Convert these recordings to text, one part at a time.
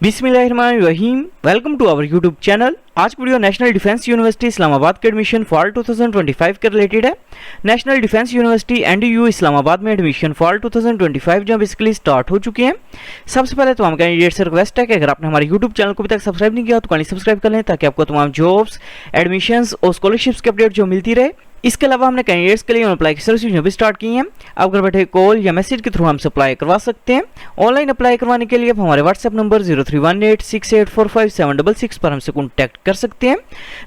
बिस्मिल्लाहिर्रहमानिर्रहीम। Welcome to our YouTube channel. आज की video national defence university Islamabad के एडमिशन फॉल 2025 के रिलेटेड है। National defence university NDU Islamabad में एडमिशन फॉल 2025 जो बेसिकली स्टार्ट हो चुके हैं। सबसे पहले तमाम कैंडिडेट से रिक्वेस्ट है कि अगर आपने हमारे यूट्यूब चैनल को अभी तक सब्सक्राइब नहीं किया तो काइंडली सब्सक्राइब कर लें ताकि आपको तमाम जॉब्स, एडमिशंस और स्कॉलरशिप्स के अपडेट जो मिलती रहे। इसके अलावा हमने कैंडिडेट्स के लिए अप्लाई की सर्विस भी स्टार्ट की हैं। आप घर बैठे कॉल या मैसेज के थ्रू हमसे अप्लाई करवा सकते हैं। ऑनलाइन अप्लाई करवाने के लिए आप हमारे व्हाट्सएप नंबर 0318684576 पर हमसे कॉन्टैक्ट कर सकते हैं।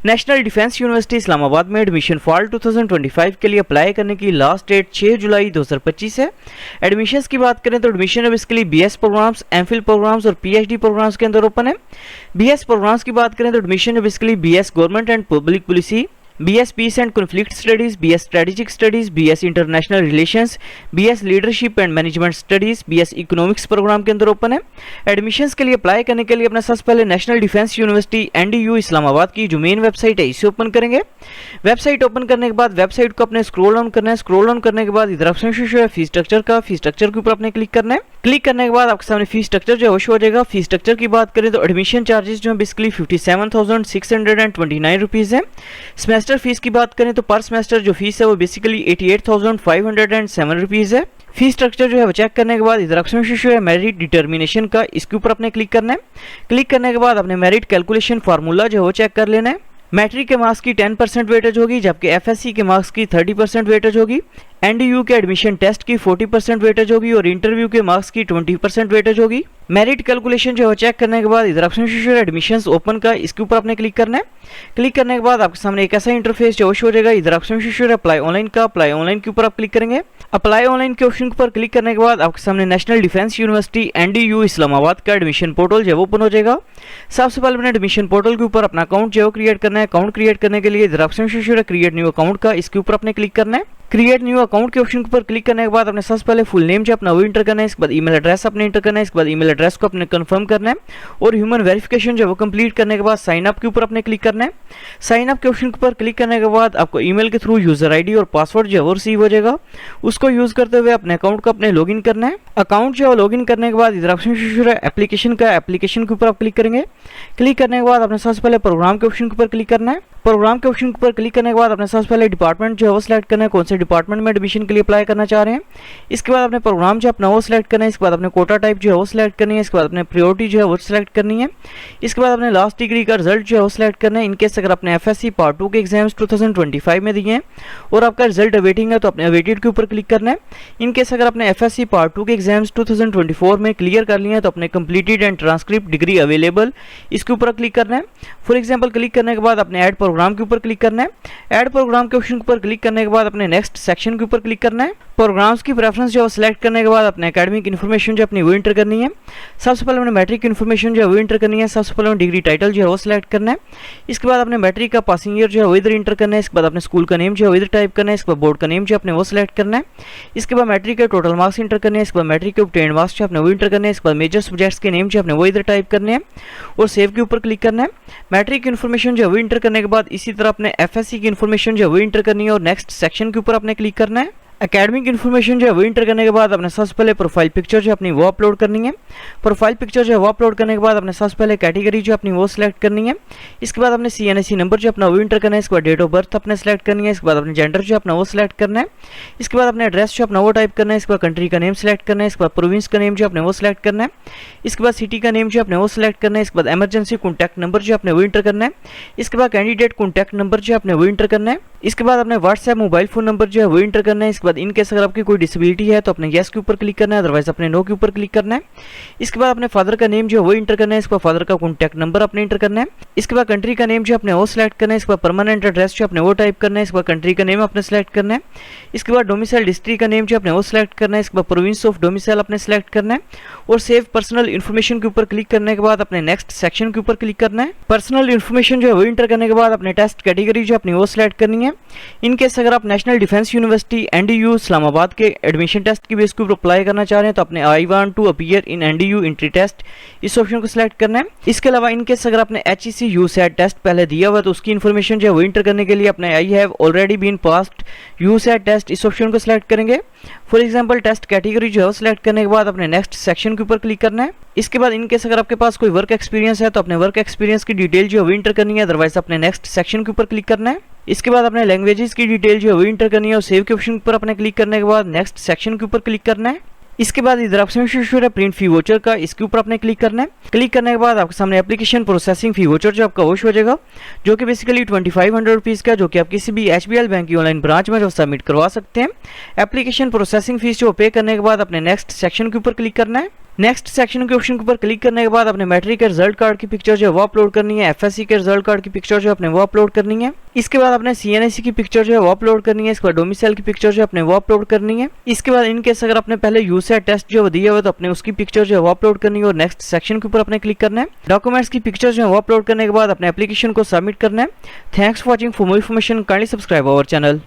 नेशनल डिफेंस यूनिवर्सिटी इस्लामाबाद में एडमिशन फॉल 2025 के लिए अप्लाई करने की लास्ट डेट 6 जुलाई 2025 है। एडमिशंस की बात करें तो एडमिशन अब इसके लिए बीएस प्रोग्राम्स, एमफिल प्रोग्राम्स और पीएचडी प्रोग्राम्स के अंदर ओपन है। बीएस प्रोग्राम्स की बात करें तो एडमिशन अब इसके लिए BS government and public policy, BS peace and conflict studies, BS strategic studies, BS international relations, BS leadership and management studies, BS economics program के अंदर ओपन है। एडमिशंस के लिए अप्लाई करने के लिए अपना सबसे पहले national defence university NDU Islamabad की जो मेन वेबसाइट है इसे ओपन करेंगे। वेबसाइट ओपन करने के बाद वेबसाइट को अपने स्क्रॉल डाउन करना है। स्क्रॉल डाउन करने के बाद इधर ऑप्शन शो है फीस स्ट्रक्चर का। फीस स्ट्रक्चर के ऊपर आपने क्लिक करना है। क्लिक करने के बाद आपके सामने फीस स्ट्रक्चर जो है शो हो जाएगा। फीस स्ट्रक्चर की बात करें तो एडमिशन चार्जेस जो है बेसिकली 57,629 रुपीज़ है। सेमेस्टर फीस की बात करें तो पर सेमेस्टर जो फीस है वो बेसिकली 88,507 रुपीज़ है। फीस स्ट्रक्चर जो है वो चेक करने के बाद इधर ऑप्शन शो है मेरिट डिटर्मिनेशन का, इसके ऊपर आपने क्लिक करना है। क्लिक करने के बाद अपने मेरिट कैलकुलेशन फार्मूला जो है वो चेक कर लेना है। मैट्रिक के मार्क्स की 10% वेटेज होगी, जबकि एफएससी के मार्क्स की 30% वेटेज होगी। एनडीयू के एडमिशन टेस्ट की 40% वेटेज होगी और इंटरव्यू के मार्क्स की 20% वेटेज होगी। मेरिट कैलकुलेशन जो है चेक करने के बाद इधर ऑप्शन शो है एडमिशंस ओपन का, इसके ऊपर आपने क्लिक करना है। क्लिक करने के बाद आपके सामने एक ऐसा इंटरफेस जो शो हो जाएगा। इधर ऑप्शन शो है अप्लाई ऑनलाइन का। अप्लाई ऑनलाइन के ऊपर आप क्लिक करेंगे। अप्लाई ऑनलाइन के ऑप्शन पर क्लिक करने के बाद आपके सामने national defence university NDU Islamabad का एडमिशन पोर्टल जो है ओपन हो जाएगा। सबसे पहले अपने एडमिशन पोर्टल के ऊपर अपना अकाउंट जो है क्रिएट करना है। अकाउंट क्रिएट करने के लिए इधर ऑप्शन शो है क्रिएट न्यू अकाउंट का, इसके ऊपर आपने क्लिक करना है। क्रिएट न्यू अकाउंट के ऑप्शन पर क्लिक करने के बाद अपने सबसे पहले फुल नेम जो अपना वो इंटर करना है। इसके बाद ईमेल एड्रेस अपने इंटर करना है। इसके बाद ईमेल एड्रेस को अपने कंफर्म करना है और ह्यूमन वेरिफिकेशन जो है वो कंप्लीट करने के बाद साइन अप के ऊपर अपने क्लिक करना है। साइन अप के ऑप्शन पर क्लिक करने के बाद आपको ईमेल के थ्रू यूजर आईडी और पासवर्ड जो है वो रिसीव हो जाएगा। उसको यूज करते हुए अपने अकाउंट को अपने लॉगिन करना है। अकाउंट जो है लॉगिन करने के बाद इधर ऑप्शन है एप्लीकेशन का, एप्लीकेशन के ऊपर आप क्लिक करेंगे। क्लिक करने के बाद अपने सबसे पहले प्रोग्राम के ऑप्शन के ऊपर क्लिक करना है। प्रोग्राम के ऑप्शन पर क्लिक करने के बाद अपने सबसे पहले डिपार्टमेंट जो है वो सिलेक्ट करना है, कौन से डिपार्टमेंट में एडमिशन के लिए अप्लाई करना चाह रहे हैं। इसके बाद अपने प्रोग्राम जो अपना वो सिलेक्ट करना है। इसके बाद अपने कोटा टाइप जो है वो सिलेक्ट करनी है। इसके बाद अपने प्रायोरिटी जो है वो सिलेक्ट करनी है। इसके बाद अपने लास्ट डिग्री का रिजल्ट जो है वो सिलेक्ट करना है। इनकेस अगर अपने एफएससी पार्ट 2 के एग्जाम्स 2025 में दिए हैं और आपका रिजल्ट अवेटिंग है तो अपने अवेटेड के ऊपर क्लिक करना है। इनकेस अगर अपने एफएससी पार्ट 2 के एग्जाम्स 2024 में क्लियर कर लिए हैं तो अपने completed and transcript degree available इसके ऊपर क्लिक करना है। फॉर एग्जाम्पल क्लिक करने के बाद अपने ऐड प्रोग्राम के ऊपर क्लिक करना है। ऐड प्रोग्राम के ऑप्शन पर क्लिक करने के बाद अपने नेक्स्ट सेक्शन के ऊपर क्लिक करना है। प्रोग्राम्स की प्रेफरेंस जो सिलेक्ट करने के बाद अपने एकेडमिक इन्फॉर्मेशन जो अपनी वो इंटर करनी है। सबसे पहले अपने मैट्रिक इन्फॉर्मेशन जो है वो इंटर करनी है। सबसे पहले डिग्री टाइटल जो है वो सिलेक्ट करना है। इसके बाद अपने मैट्रिक का पासिंग ईयर जो है वो इधर इंटर करना है। इसके बाद अपने स्कूल का नेम जो है वो इधर टाइप करना है। इसके बाद बोर्ड का नेम जो अपने वो सिलेक्ट करना है। इसके बाद मैट्रिक के टोटल मार्क्स इंटर करने हैं। इसके बाद मैट्रिक के ऑब्टेन्ड मार्क्स जो अपने वो इंटर करने हैं। इसके बाद मेजर सब्जेक्ट्स के नेम जो अपने वो इधर टाइप करने हैं और सेव के ऊपर क्लिक करना है। मैट्रिक इन्फॉर्मेशन जो है वो इंटर करने के बाद इसी तरह अपने एफएससी की इन्फॉर्मेशन जो है वो इंटर करनी है और नेक्स्ट सेक्शन के ऊपर आपने क्लिक करना है। एकेडमिक इन्फॉर्मेशन जो है वो इंटर करने के बाद अपने सबसे पहले प्रोफाइल पिक्चर जो अपनी वो अपलोड करनी है। प्रोफाइल पिक्चर जो है वो अपलोड करने के बाद अपने सबसे पहले कैटेगरी जो अपनी वो सिलेक्ट करनी है। इसके बाद अपने सीएनएससी नंबर जो अपना वो इंटर करना है। इसके बाद डेट ऑफ बर्थ अपने सेलेक्ट करनी है। इसके बाद अपने जेंडर जो अपना वो सिलेक्ट करना है। इसके बाद अपने एड्रेस जो अपना वो टाइप करना है। इसके बाद कंट्री का नेम सिलेक्ट करना है। इसके बाद प्रोविंस का नेम जो अपने वो सिलेक्ट करना है। इसके बाद सिटी का नेम जो अपने वो सिलेक्ट करना है। इसके बाद एमरजेंसी कॉन्टैक्ट नंबर जो अपने वो इंटर करना है। इसके बाद कैंडिडेट कॉन्टैक्ट नंबर जो अपने वो इंटर करना है। इसके बाद अपने व्हाट्सएप मोबाइल फोन नंबर जो है वो इंटर करना है। इसके बाद इनकेस अगर आपकी कोई डिसेबिलिटी है तो अपने यस के ऊपर क्लिक करना है, अदरवाइज अपने नो के ऊपर क्लिक करना है। इसके बाद अपने फादर का नेम जो है वो इंटर करना है। इसके बाद फादर का कॉन्टैक्ट नंबर अपने इंटर करना है। इसके बाद कंट्री का नेम जो अपने वो सिलेक्ट करना है। इसके बाद परमानेंट एड्रेस जो अपने वो टाइप करना है। इसके बाद कंट्री का नेम अपने सेलेक्ट करना है। इसके बाद डोमिसाइल डिस्ट्रिक्ट का नेम जो अपने वो सिलेक्ट करना है। इसके बाद प्रोविंस ऑफ डोमिसाइल अपने सेलेक्ट करना है और सेव पर्सनल इन्फॉर्मेशन के ऊपर क्लिक करने के बाद अपने नेक्स्ट सेक्शन के ऊपर क्लिक करना है। पर्सनल इन्फॉर्मेशन जो है वो इंटर करने के बाद अपने टेस्ट कैटेगरी जो अपनी वो सिलेक्ट करनी है। इनकेस अगर आप national defence university NDU Islamabad के एडमिशन टेस्ट की बेस के ऊपर अप्लाई करना चाह रहे हैं तो अपने I want to appear in NDU entry test इस ऑप्शन को सिलेक्ट करना है। इसके अलावा इनकेस अगर आपने एचईसी यूसैट टेस्ट पहले दिया हुआ तो उसकी इन्फॉर्मेशन जो है वो इंटर करने के लिए अपने I have already been passed USAT test इस ऑप्शन को सिलेक्ट करेंगे। फॉर एग्जांपल टेस्ट कैटेगरी जो है सिलेक्ट करने के बाद अपने नेक्स्ट सेक्शन के ऊपर क्लिक करना है। इसके बाद इनकेस अगर आपके पास कोई वर्क एक्सपीरियंस है तो अपने वर्क एक्सपीरियंस की डिटेल जो है वो इंटर करनी है, अदरवाइज अपने नेक्स्ट सेक्शन के ऊपर क्लिक करना है। इसके बाद अपने लैंग्वेजेस की डिटेल जो है वो इंटर करनी है और सेव के ऑप्शन पर अपने क्लिक करने के बाद नेक्स्ट सेक्शन के ऊपर क्लिक करना है। इसके बाद इधर ऑप्शन शो है प्रिंट फी वोचर का, इसके ऊपर आपने क्लिक करना है। क्लिक करने के बाद आपके सामने एप्लीकेशन प्रोसेसिंग फी वोचर जो आपका वोश हो जाएगा, जो कि बेसिकली 2500 रुपीज़ का, जो कि आप किसी भी HBL बैंक की ऑनलाइन ब्रांच में जो सबमिट करवा सकते हैं। एप्लीकेशन प्रोसेसिंग फीस जो पे करने के बाद अपने नेक्स्ट सेक्शन के ऊपर क्लिक करना है। नेक्स्ट सेक्शन के ऑप्शन के ऊपर क्लिक करने के बाद अपने मैट्रिक के रिजल्ट कार्ड की पिक्चर जो है वो अपलोड करनी है, FSC के रिजल्ट कार्ड की पिक्चर जो है अपने वो अपलोड करनी है। इसके बाद अपने CNIC की पिक्चर जो है वो अपलोड करनी है। इसके बाद डोमिसाइल की पिक्चर जो है अपने वो अपलोड करनी है। इसके बाद इनकेस अगर आपने पहले यूसेट टेस्ट जो दिया हुआ तो अपने उसकी पिक्चर जो है वो अपलोड करनी है और नेक्स्ट सेक्शन के ऊपर अपने क्लिक करना है। डॉक्यूमेंट्स की पिक्चर जो है वो अपलोड करने के बाद अपने एप्लीकेशन को सबमिट करना है। Thanks for watching. For more information kindly subscribe our channel.